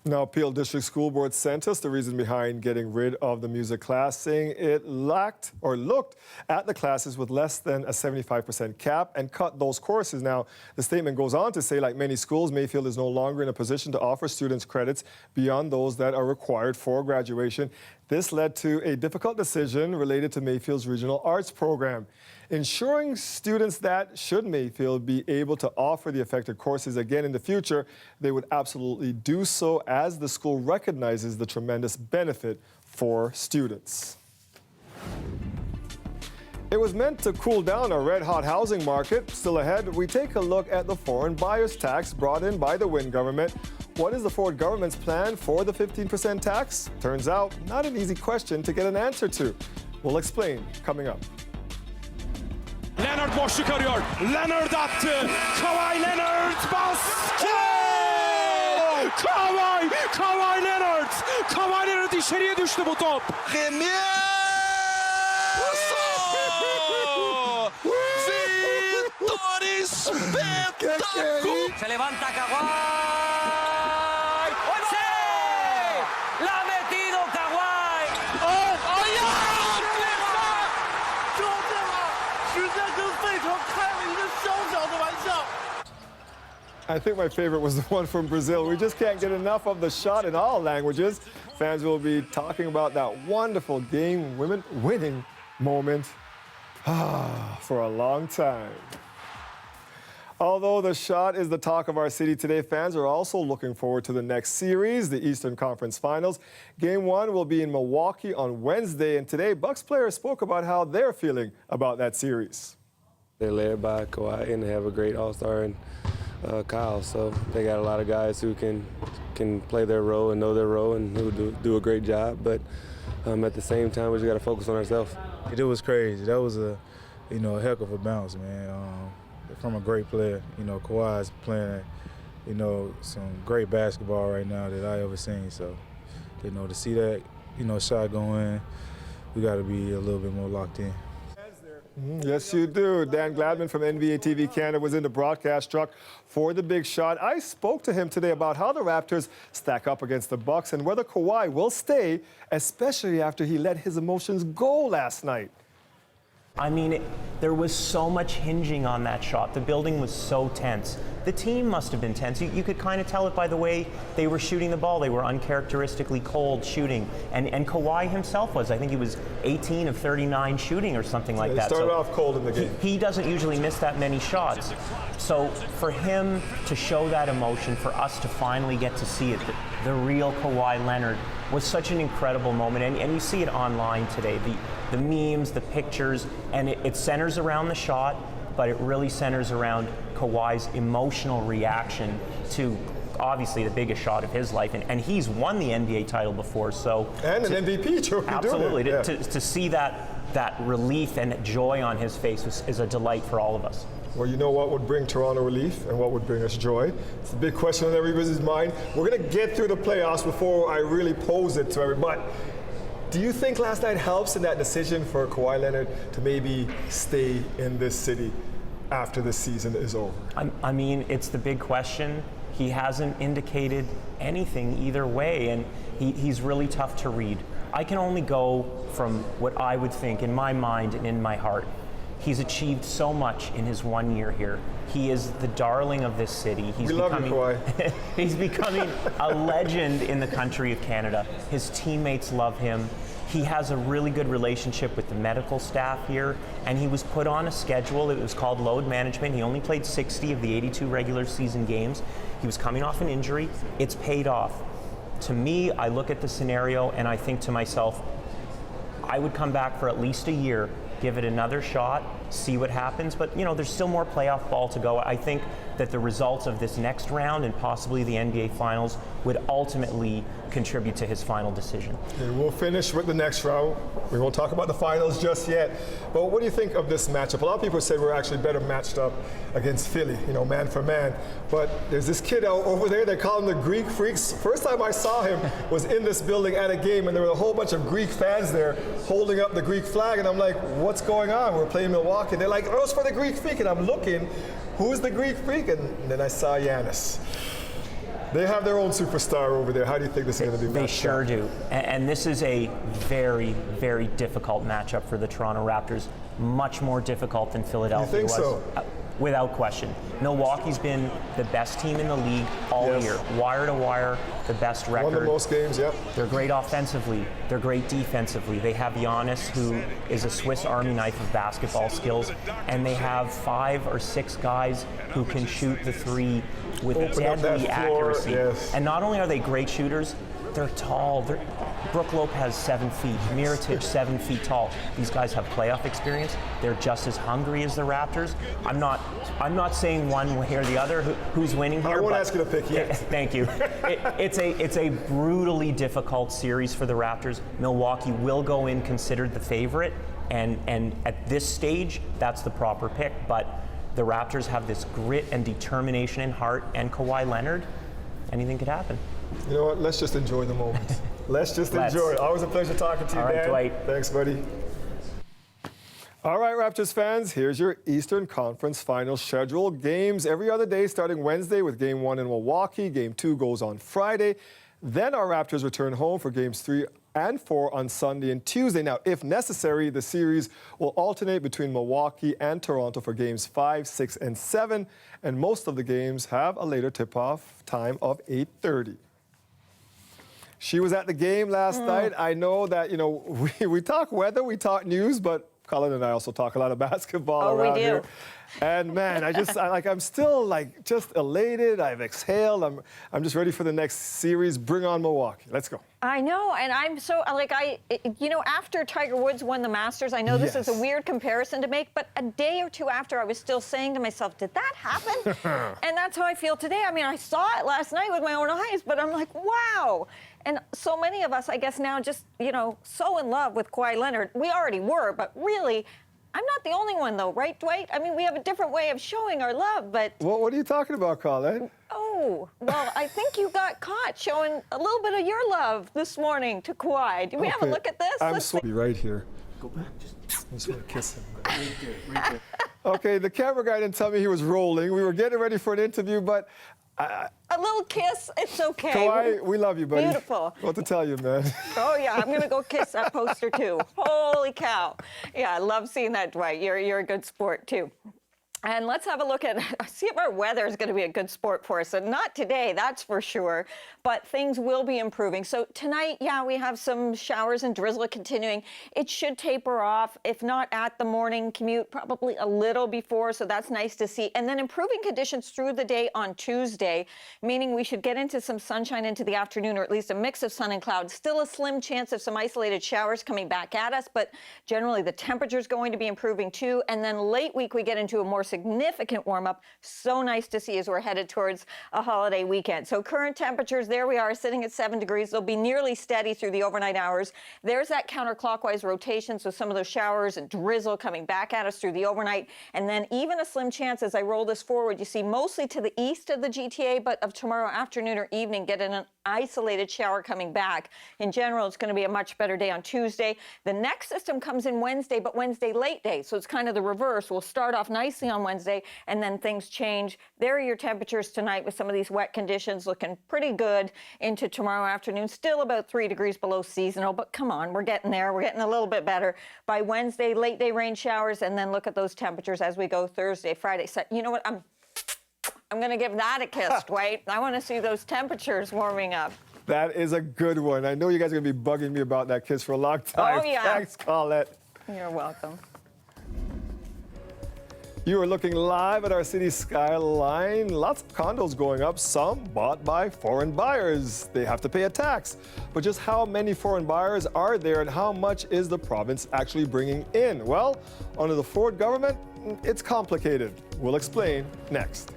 Now, Peel District School Board sent us the reason behind getting rid of the music class, saying it looked at the classes with less than a 75% cap and cut those courses. Now, the statement goes on to say, like many schools, Mayfield is no longer in a position to offer students credits beyond those that are required for graduation. This led to a difficult decision related to Mayfield's regional arts program, ensuring students that, should Mayfield be able to offer the affected courses again in the future, they would absolutely do so, as the school recognizes the tremendous benefit for students. It was meant to cool down a red-hot housing market. Still ahead, we take a look at the foreign buyers tax brought in by the Wynne government. What is the Ford government's plan for the 15% tax? Turns out, not an easy question to get an answer to. We'll explain coming up. Leonard boşluk arıyor. Leonard attı. Kawhi Leonard basket! Kawhi Leonard! Kawhi Leonard içeriye düştü bu top. Se levanta Kawhi. ¡Sí! ¡La ha metido Kawhi! I think my favorite was the one from Brazil. We just can't get enough of the shot in all languages. Fans will be talking about that wonderful game-winning moment for a long time. Although the shot is the talk of our city today, fans are also looking forward to the next series, the Eastern Conference Finals. Game 1 will be in Milwaukee on Wednesday, and today Bucks players spoke about how they're feeling about that series. They're led by Kawhi, and they have a great all-star in Kyle, so they got a lot of guys who can play their role and know their role and who do a great job, but at the same time, we just got to focus on ourselves. It was crazy. That was a heck of a bounce, man. From a great player. Kawhi's playing, some great basketball right now that I ever seen. So, to see that, shot go in, we got to be a little bit more locked in. Yes, you do. Dan Gladman from NBA TV Canada was in the broadcast truck for the big shot. I spoke to him today about how the Raptors stack up against the Bucks and whether Kawhi will stay, especially after he let his emotions go last night. I mean, there was so much hinging on that shot. The building was so tense. The team must have been tense. You could kind of tell it by the way they were shooting the ball. They were uncharacteristically cold shooting. And Kawhi himself was. I think he was 18 of 39 shooting or something like that. He started off cold in the game. He doesn't usually miss that many shots. So for him to show that emotion, for us to finally get to see it, the real Kawhi Leonard, was such an incredible moment. And you see it online today. The memes, the pictures, and it centers around the shot, but it really centers around Kawhi's emotional reaction to obviously the biggest shot of his life, and he's won the NBA title before, so and an MVP too. Absolutely, to see that relief and joy on his face is a delight for all of us. Well, you know what would bring Toronto relief and what would bring us joy? It's a big question on everybody's mind. We're going to get through the playoffs before I really pose it to everybody. Do you think last night helps in that decision for Kawhi Leonard to maybe stay in this city after the season is over? I mean, it's the big question. He hasn't indicated anything either way, and he's really tough to read. I can only go from what I would think in my mind and in my heart. He's achieved so much in his 1 year here. He is the darling of this city. We love you, Kawhi. He's becoming a legend in the country of Canada. His teammates love him. He has a really good relationship with the medical staff here, and he was put on a schedule. It was called load management. He only played 60 of the 82 regular season games. He was coming off an injury. It's paid off. To me, I look at the scenario and I think to myself, I would come back for at least a year, give it another shot, see what happens. But, there's still more playoff ball to go. I think that the results of this next round and possibly the NBA Finals would ultimately contribute to his final decision. Okay, we'll finish with the next round. We won't talk about the finals just yet. But what do you think of this matchup? A lot of people say we're actually better matched up against Philly, man for man. But there's this kid over there, they call him the Greek Freaks. First time I saw him was in this building at a game, and there were a whole bunch of Greek fans there holding up the Greek flag. And I'm like, what's going on? We're playing Milwaukee. They're like, oh, it's for the Greek Freak. And I'm looking, who's the Greek Freak? And then I saw Giannis. They have their own superstar over there. How do you think this is going to be? They sure do. And this is a very, very difficult matchup for the Toronto Raptors. Much more difficult than Philadelphia was. You think so? Without question. Milwaukee's been the best team in the league all year. Wire to wire, the best record. Won the most games, yep. They're great offensively. They're great defensively. They have Giannis, who is a Swiss Army knife of basketball skills. And they have 5 or 6 guys who can shoot the three with deadly accuracy. And not only are they great shooters, they're tall. Brook Lopez, 7 feet. Mirotic, 7 feet tall. These guys have playoff experience. They're just as hungry as the Raptors. I'm not saying one way or the other who's winning here. I won't ask you to pick yet. Thank you. It's a brutally difficult series for the Raptors. Milwaukee will go in considered the favorite, and at this stage, that's the proper pick. But the Raptors have this grit and determination and heart, and Kawhi Leonard. Anything could happen. You know what? Let's just enjoy the moment. Let's enjoy it. Always a pleasure talking to you, All right, Dan. Dwight. Thanks, buddy. All right, Raptors fans, here's your Eastern Conference Final schedule. Games every other day starting Wednesday with Game 1 in Milwaukee. Game 2 goes on Friday. Then our Raptors return home for Games 3 and 4 on Sunday and Tuesday. Now, if necessary, the series will alternate between Milwaukee and Toronto for Games 5, 6, and 7. And most of the games have a later tip-off time of 8:30. She was at the game last night. I know that, we talk weather, we talk news, but Colin and I also talk a lot of basketball around here. And man, I'm still just elated. I've exhaled. I'm just ready for the next series. Bring on Milwaukee. Let's go. I know, and I'm so after Tiger Woods won the Masters, I know this is a weird comparison to make, but a day or two after, I was still saying to myself, did that happen? And that's how I feel today. I mean, I saw it last night with my own eyes, but I'm like, wow. And so many of us, I guess now just, so in love with Kawhi Leonard. We already were, but really, I'm not the only one though, right, Dwight? I mean, we have a different way of showing our love, but... What are you talking about, Colin? Oh, well, I think you got caught showing a little bit of your love this morning to Kawhi. Do we have a look at this? I'm be right here. Go back. Just want to kiss him. Right there. Okay, the camera guy didn't tell me he was rolling. We were getting ready for an interview, but... a little kiss, it's okay. Kawhi, we love you, buddy. Beautiful. What to tell you, man? Oh, yeah, I'm going to go kiss that poster, too. Holy cow. Yeah, I love seeing that, Dwight. You're a good sport, too. And let's have a look at, see if our weather is going to be a good sport for us. And not today, that's for sure, but things will be improving. So tonight, we have some showers and drizzle continuing. It should taper off, if not at the morning commute, probably a little before, so that's nice to see. And then improving conditions through the day on Tuesday, meaning we should get into some sunshine into the afternoon, or at least a mix of sun and clouds. Still a slim chance of some isolated showers coming back at us, but generally the temperature is going to be improving too. And then late week, we get into a more significant warm-up. So nice to see as we're headed towards a holiday weekend. So current temperatures, there we are, sitting at 7 degrees. They'll be nearly steady through the overnight hours. There's that counterclockwise rotation, so some of those showers and drizzle coming back at us through the overnight. And then even a slim chance as I roll this forward, you see mostly to the east of the GTA, but of tomorrow afternoon or evening, getting an isolated shower coming back. In general, it's going to be a much better day on Tuesday. The next system comes in Wednesday, but Wednesday late day, so it's kind of the reverse. We'll start off nicely on Wednesday, and then things change. There are your temperatures tonight with some of these wet conditions looking pretty good into tomorrow afternoon. Still about 3 degrees below seasonal, but come on, we're getting there. We're getting a little bit better. By Wednesday, late day rain showers, and then look at those temperatures as we go Thursday, Friday. So, you know what? I'm going to give that a kiss, Dwight. I want to see those temperatures warming up. That is a good one. I know you guys are going to be bugging me about that kiss for a long time. Oh, yeah. Thanks, Colette. You're welcome. You are looking live at our city skyline. Lots of condos going up, some bought by foreign buyers. They have to pay a tax. But just how many foreign buyers are there, and how much is the province actually bringing in? Well, under the Ford government, it's complicated. We'll explain next.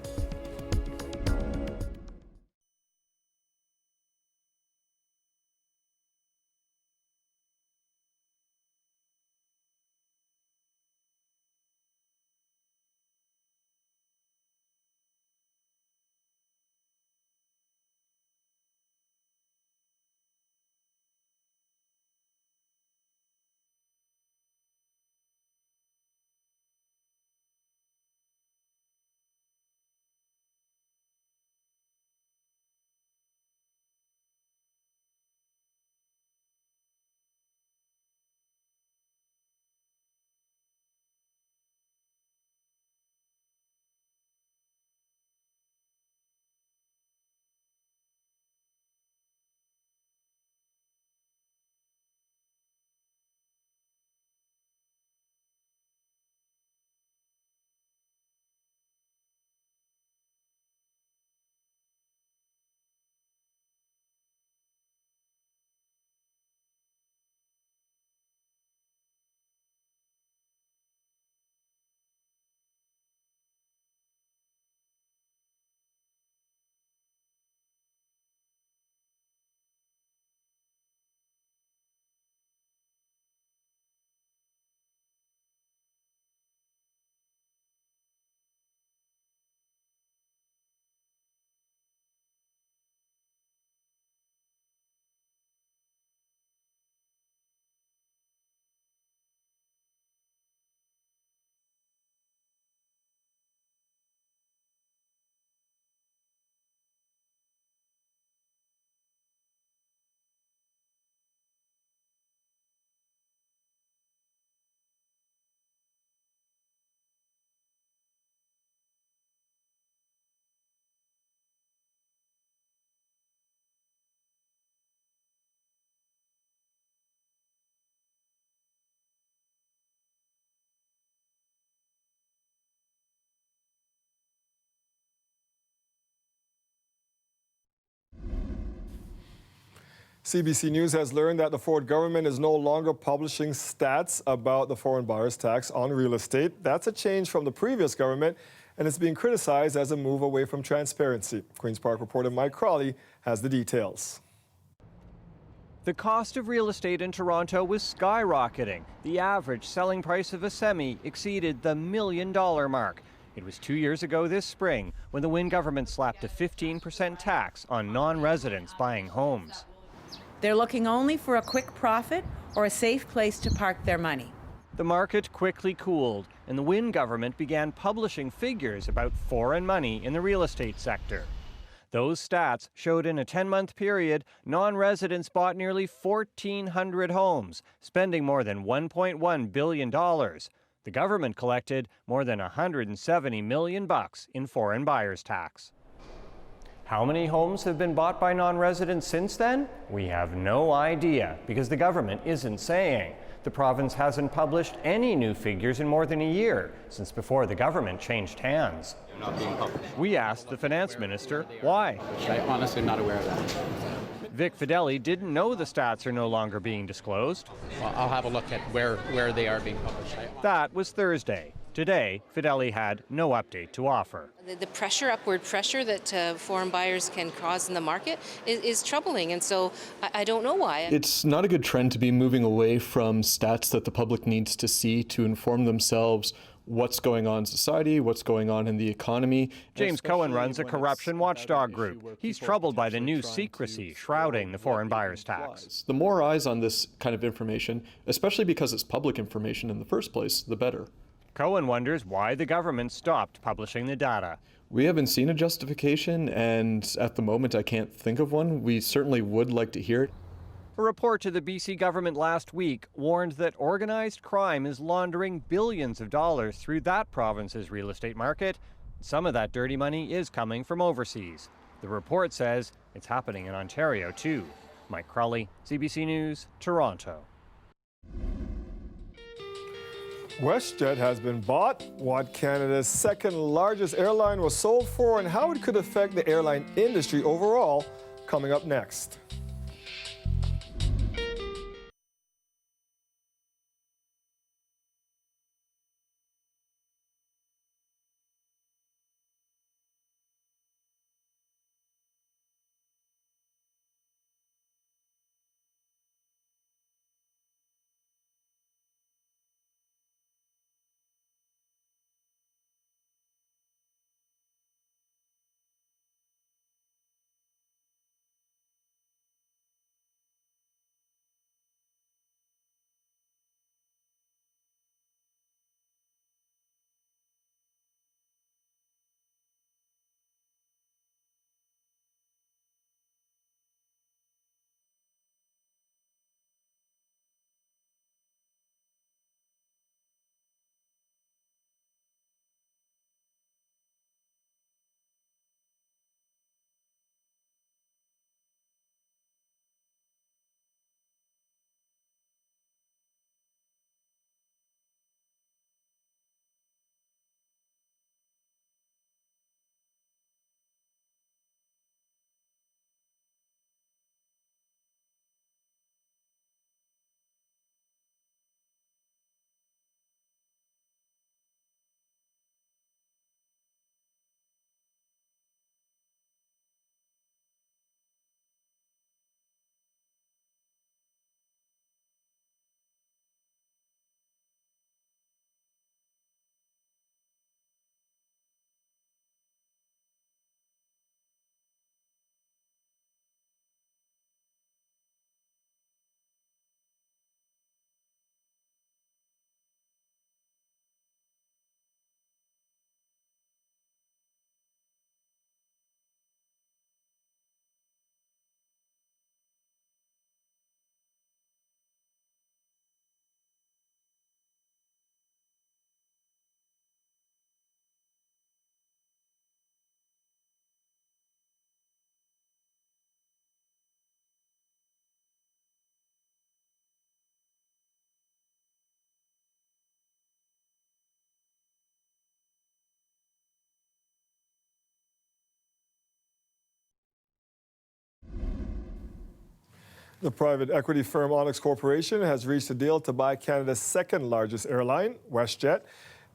CBC News has learned that the Ford government is no longer publishing stats about the foreign buyers tax on real estate. That's a change from the previous government, and it's being criticized as a move away from transparency. Queen's Park reporter Mike Crawley has the details. The cost of real estate in Toronto was skyrocketing. The average selling price of a semi exceeded the $1 million mark. It was 2 years ago this spring when the Wynne government slapped a 15% tax on non-residents buying homes. They're looking only for a quick profit or a safe place to park their money. The market quickly cooled, and the Wynne government began publishing figures about foreign money in the real estate sector. Those stats showed in a 10-month period, non-residents bought nearly 1,400 homes, spending more than $1.1 billion. The government collected more than $170 million in foreign buyers tax. How many homes have been bought by non-residents since then? We have no idea, because the government isn't saying. The province hasn't published any new figures in more than a year, since before the government changed hands. Not being published. We asked the finance minister why. I'm honestly not aware of that. Vic Fideli didn't know the stats are no longer being disclosed. Well, I'll have a look at where they are being published. That was Thursday. Today, Fideli had no update to offer. The pressure, upward pressure that foreign buyers can cause in the market is troubling, and so I don't know why. It's not a good trend to be moving away from stats that the public needs to see to inform themselves what's going on in society, what's going on in the economy. James Cohen runs a corruption watchdog group. He's troubled by the new secrecy shrouding the foreign buyers tax. The more eyes on this kind of information, especially because it's public information in the first place, the better. Cohen wonders why the government stopped publishing the data. We haven't seen a justification, and at the moment I can't think of one. We certainly would like to hear it. A report to the BC government last week warned that organized crime is laundering billions of dollars through that province's real estate market. Some of that dirty money is coming from overseas. The report says it's happening in Ontario too. Mike Crawley, CBC News, Toronto. WestJet has been bought, what Canada's second largest airline was sold for, and how it could affect the airline industry overall, coming up next. The private equity firm Onyx Corporation has reached a deal to buy Canada's second largest airline, WestJet.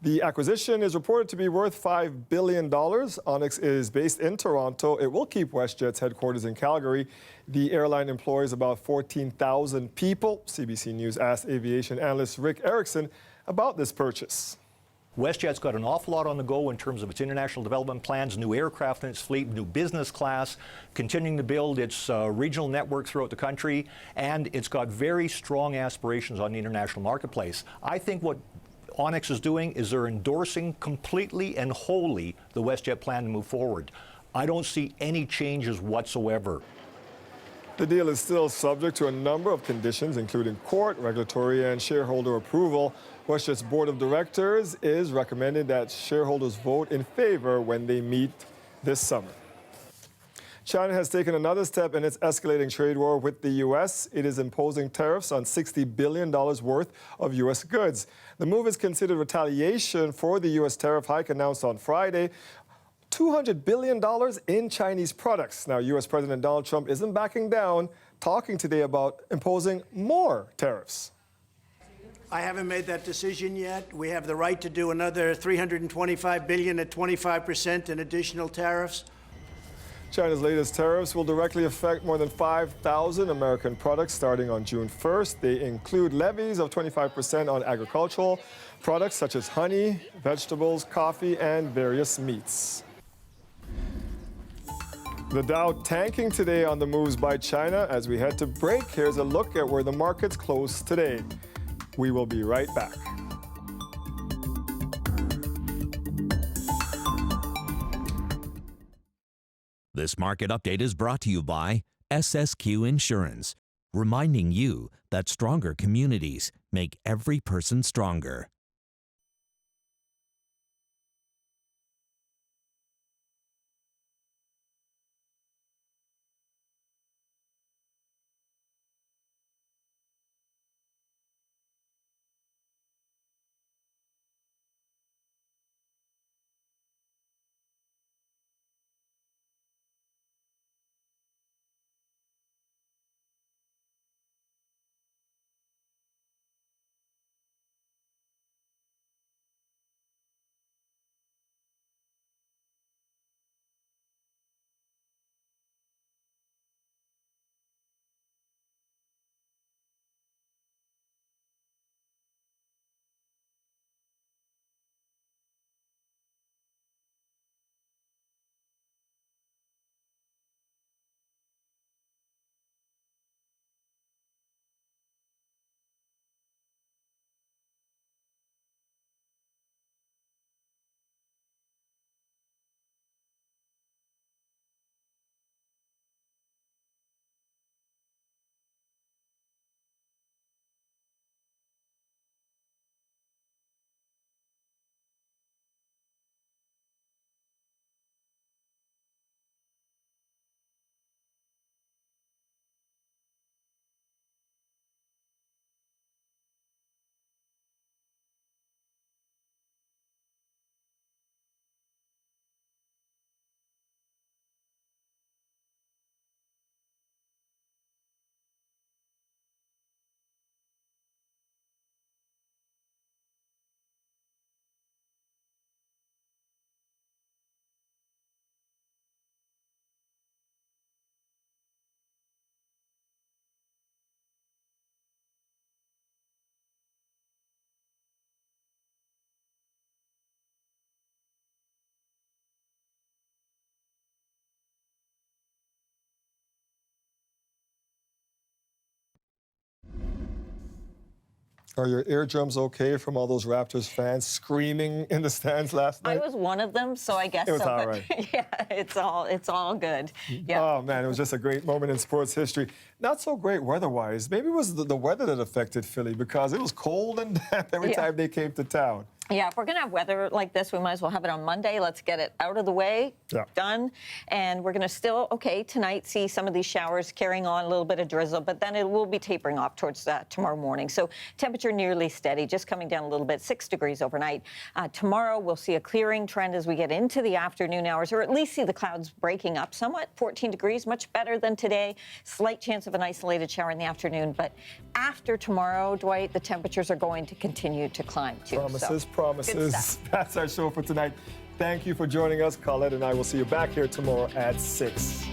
The acquisition is reported to be worth $5 billion. Onyx is based in Toronto. It will keep WestJet's headquarters in Calgary. The airline employs about 14,000 people. CBC News asked aviation analyst Rick Erickson about this purchase. WestJet's got an awful lot on the go in terms of its international development plans, new aircraft in its fleet, new business class, continuing to build its regional network throughout the country, and it's got very strong aspirations on the international marketplace. I think what Onyx is doing is they're endorsing completely and wholly the WestJet plan to move forward. I don't see any changes whatsoever. The deal is still subject to a number of conditions, including court, regulatory, and shareholder approval. WestJet's board of directors is recommending that shareholders vote in favor when they meet this summer. China has taken another step in its escalating trade war with the U.S. It is imposing tariffs on $60 billion worth of U.S. goods. The move is considered retaliation for the U.S. tariff hike announced on Friday. $200 billion in Chinese products. Now, U.S. President Donald Trump isn't backing down, talking today about imposing more tariffs. I haven't made that decision yet. We have the right to do another $325 billion at 25% in additional tariffs. China's latest tariffs will directly affect more than 5,000 American products starting on June 1st. They include levies of 25% on agricultural products such as honey, vegetables, coffee, and various meats. The Dow tanking today on the moves by China. As we head to break, here's a look at where the markets closed today. We will be right back. This market update is brought to you by SSQ Insurance, reminding you that stronger communities make every person stronger. Are your eardrums okay from all those Raptors fans screaming in the stands last night? I was one of them, so I guess it was so. all right. Yeah, it's all good. Yeah. Oh, man, it was just a great moment in sports history. Not so great weather-wise. Maybe it was the weather that affected Philly because it was cold and damp every time they came to town. Yeah, if we're going to have weather like this, we might as well have it on Monday. Let's get it out of the way, done. And we're going to still, tonight see some of these showers carrying on, a little bit of drizzle, but then it will be tapering off towards tomorrow morning. So temperature nearly steady, just coming down a little bit, 6 degrees overnight. Tomorrow we'll see a clearing trend as we get into the afternoon hours, or at least see the clouds breaking up somewhat. 14 degrees, much better than today. Slight chance of an isolated shower in the afternoon. But after tomorrow, Dwight, the temperatures are going to continue to climb too. Promises. That's our show for tonight. Thank you for joining us. Colette and I will see you back here tomorrow at 6.